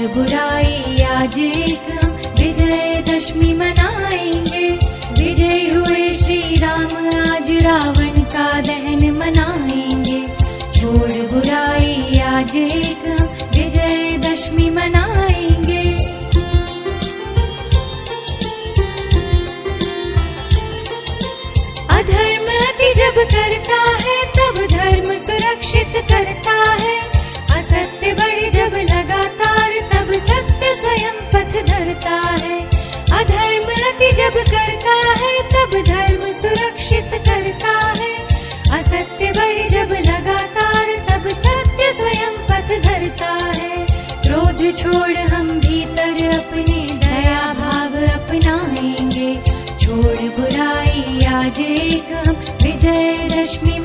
छोड़ बुराई आज एक हम विजयदशमी मनाएंगे। विजय हुए श्री राम आज रावण का दहन मनाएंगे। छोड़ बुराई आज एक हम विजयदशमी मनाएंगे। अधर्म अति जब करता है तब धर्म सुरक्षित करता है। असत्य बढ़े जब लगातार तब सत्य स्वयं पथ धरता है। अधर्म अति जब करता है तब धर्म सुरक्षित करता है। असत्य बढ़े जब लगातार तब सत्य स्वयं पथ धरता है। क्रोध छोड़ हम भीतर अपने दया भाव अपनाएंगे। छोड़ बुराई आज एक हम विजयदशमी